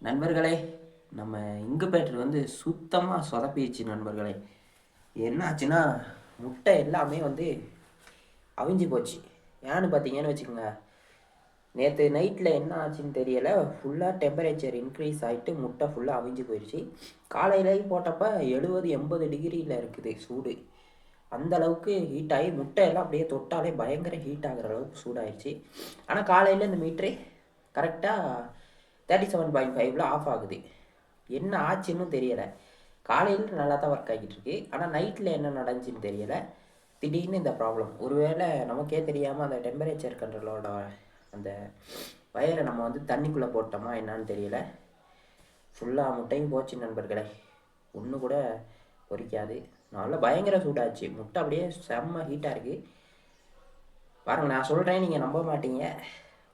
நண்பர்களே, நம்ம இங்குபேட்டர் வந்து சுத்தமாக சொதப்பிடுச்சு நண்பர்களே. என்ன ஆச்சுன்னா, முட்டை எல்லாமே வந்து அவிஞ்சு போச்சு. ஏன்னு பார்த்தீங்கன்னு வச்சுக்கோங்க, நேற்று நைட்டில் என்ன ஆச்சுன்னு தெரியலை, ஃபுல்லாக டெம்பரேச்சர் இன்க்ரீஸ் ஆகிட்டு முட்டை ஃபுல்லாக அவிஞ்சு போயிடுச்சு. காலையிலேயும் போட்டப்போ 70-80 டிகிரியில் இருக்குது சூடு. அந்த அளவுக்கு ஹீட் ஆகி முட்டை எல்லாம் அப்படியே தொட்டாலே பயங்கர ஹீட் ஆகிற அளவுக்கு சூடாயிடுச்சு. ஆனால் காலையில் இந்த மீட்ரு கரெக்டாக 37.5ல் ஆஃப் ஆகுது. என்ன ஆச்சுன்னு தெரியலை. காலையில் நல்லா தான் ஒர்க் ஆகிட்டு இருக்கு, ஆனால் நைட்டில் என்ன நடந்துச்சுன்னு தெரியலை. திடீர்னு இந்த ப்ராப்ளம். ஒருவேளை நமக்கே தெரியாமல் அந்த டெம்பரேச்சர் கண்ட்ரோலோட அந்த வயரை நம்ம வந்து தண்ணிக்குள்ளே போட்டோமா என்னான்னு தெரியலை. ஃபுல்லாக முட்டையும் போச்சு நண்பர்களே. ஒன்று கூட பொரிக்காது. நல்லா பயங்கர சூடாச்சு. முட்டை அப்படியே செம்ம ஹீட்டாக இருக்குது. பாருங்கள், நான் சொல்கிறேன், நீங்கள் நம்ப மாட்டீங்க.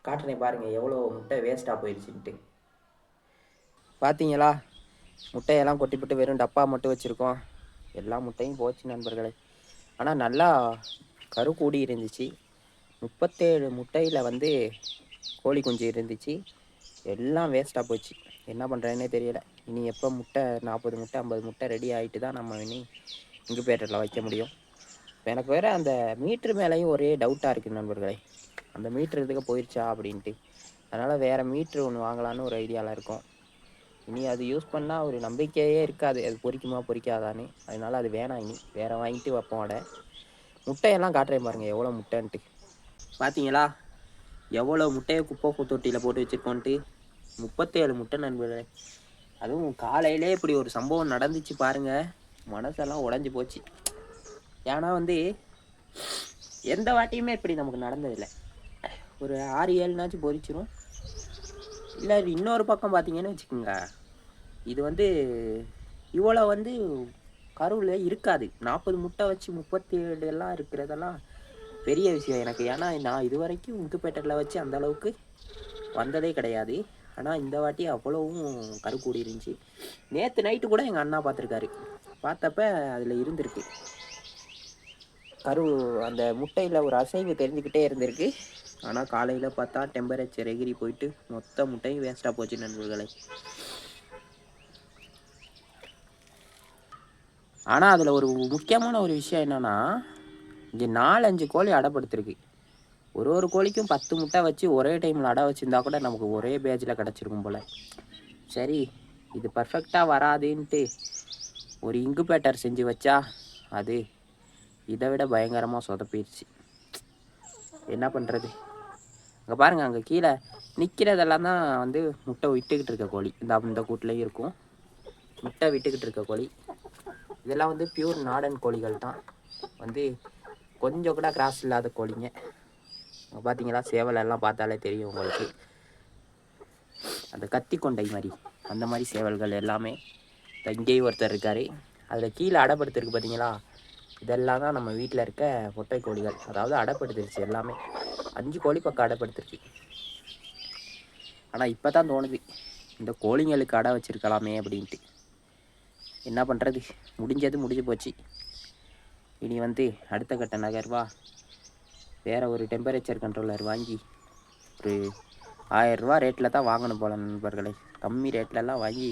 காட்டுறேன் பாருங்கள் எவ்வளோ முட்டை வேஸ்ட்டாக போயிடுச்சுன்ட்டு. பார்த்தீங்களா, முட்டையெல்லாம் கொட்டிப்பட்டு வெறும் டப்பா மட்டும் வச்சுருக்கோம். எல்லா முட்டையும் போச்சு நண்பர்களே. ஆனால் நல்லா கரு கூடி இருந்துச்சு. 37 முட்டையில் வந்து கோழி குஞ்சு இருந்துச்சு. எல்லாம் வேஸ்ட்டாக போச்சு. என்ன பண்ணுறேன்னே தெரியலை. இனி எப்போ முட்டை 40 முட்டை 50 முட்டை ரெடி ஆகிட்டு தான் நம்ம இனி இங்குபேட்டரில் வைக்க முடியும். எனக்கு வேறு அந்த மீட்ரு மேலேயும் ஒரே டவுட்டாக இருக்குது நண்பர்களே. அந்த மீட்ரு இதுக்கு போயிடுச்சா அப்படின்ட்டு. அதனால் வேறு மீட்ரு ஒன்று வாங்கலான்னு ஒரு ஐடியாவில் இருக்கும். இனி அது யூஸ் பண்ணால் ஒரு நம்பிக்கையே இருக்காது, அது பொரிக்குமா பொரிக்காதான்னு. அதனால் அது வேணாம். இனி வேறு வாங்கிட்டு வைப்போம். முட்டையெல்லாம் காட்டுறேன் பாருங்கள் எவ்வளோ முட்டைன்ட்டு. பார்த்தீங்களா எவ்வளோ முட்டையை குப்பை தொட்டியில் போட்டு வச்சுருக்கோன்ட்டு. 37 முட்டை நண்பர்களே. அதுவும் காலையிலே இப்படி ஒரு சம்பவம் நடந்துச்சு பாருங்கள். மனசெல்லாம் உடஞ்சி போச்சு. ஏன்னா வந்து எந்த வாட்டியுமே இப்படி நமக்கு நடந்ததில்லை. ஒரு 6-7நாச்சும் பொரிச்சிரும். இல்லை இன்னொரு பக்கம் பார்த்தீங்கன்னு வச்சுக்கோங்க, இது வந்து இவ்வளோ வந்து கருவில் இருக்காது. 40 முட்டை வச்சு 37 எல்லாம் இருக்கிறதெல்லாம் பெரிய விஷயம் எனக்கு. ஏன்னா நான் இது வரைக்கும் இங்குபேட்டரில் வச்சு அந்த அளவுக்கு வந்ததே கிடையாது. ஆனால் இந்த வாட்டி அவ்வளவும் கரு கூடி இருந்துச்சு. நேற்று நைட்டு கூட எங்கள் அண்ணா பார்த்துருக்காரு. பார்த்தப்ப அதில் இருந்திருக்கு கரு. அந்த முட்டையில் ஒரு அசைவு தெரிஞ்சுக்கிட்டே இருந்திருக்கு. ஆனால் காலையில் பார்த்தா டெம்பரேச்சர் எகிரி போயிட்டு மொத்த முட்டையும் வேஸ்ட்டாக போச்சு நண்பர்களே. ஆனால் அதில் ஒரு முக்கியமான ஒரு விஷயம் என்னென்னா, இங்கே 4-5 கோழி அடைப்படுத்திருக்கு. ஒரு கோழிக்கும் 10 முட்டை வச்சு ஒரே டைமில் அடை வச்சுருந்தா கூட நமக்கு ஒரே பேஜில் கிடச்சிருக்கும் போல். சரி, இது பர்ஃபெக்டாக வராதுன்ட்டு ஒரு இங்குபேட்டர் செஞ்சு வச்சா அது இதை விட பயங்கரமாக சொதப்பிடுச்சு. என்ன பண்ணுறது? அங்கே பாருங்கள், அங்கே கீழே நிற்கிறதெல்லாம் தான் வந்து முட்டை விட்டுக்கிட்டு இருக்க கோழி. இந்த கூட்டிலையும் இருக்கும் முட்டை விட்டுக்கிட்டு இருக்க கோழி. இதெல்லாம் வந்து பியூர் நாடன் கோழிகள் தான். வந்து கொஞ்சம் கூட கிராஸ் இல்லாத கோழிங்க. பார்த்தீங்களா, சேவலெல்லாம் பார்த்தாலே தெரியும் உங்களுக்கு. அந்த கத்தி கொண்டை மாதிரி அந்த மாதிரி சேவல்கள் எல்லாமே. இங்கேயும் ஒருத்தர் இருக்கார். அதில் கீழே அடைப்படுத்திருக்கு பார்த்தீங்களா, இதெல்லாம் தான் நம்ம வீட்டில் இருக்க முட்டை கோழிகள். அதாவது அடைப்படுத்திருச்சு எல்லாமே. 5 கோழி பக்கம் அடைப்படுத்திருக்கு. ஆனால் இப்போ தான் தோணுது இந்த கோழிங்களுக்கு அடை வச்சுருக்கலாமே அப்படின்ட்டு. என்ன பண்ணுறது, முடிஞ்சு போச்சு. இனி வந்து அடுத்த கட்ட நகர்வா வேறு ஒரு டெம்பரேச்சர் கண்ட்ரோலர் வாங்கி ஒரு 1000 ரூபா ரேட்டில் தான் வாங்கணும் போல நண்பர்களே. கம்மி ரேட்லலாம் வாங்கி,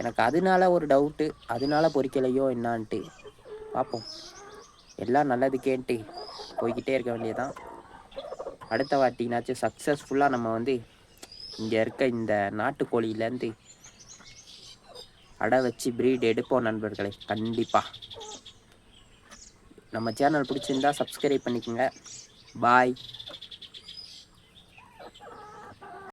எனக்கு அதனால ஒரு டவுட்டு, அதனால பொரிக்கலையோ என்னான்ட்டு பார்ப்போம். எல்லாம் நல்லதுக்கேன்ட்டு போய்கிட்டே இருக்க வேண்டியதான். அடுத்த வாட்டினாச்சும் சக்ஸஸ்ஃபுல்லாக நம்ம வந்து இங்கே இருக்க இந்த நாட்டுக்கோழியிலேருந்து அடை வச்சு ப்ரீட் எடுப்போம் நண்பர்களே. கண்டிப்பாக நம்ம சேனல் பிடிச்சிருந்தா சப்ஸ்கிரைப் பண்ணிக்கோங்க. பாய்.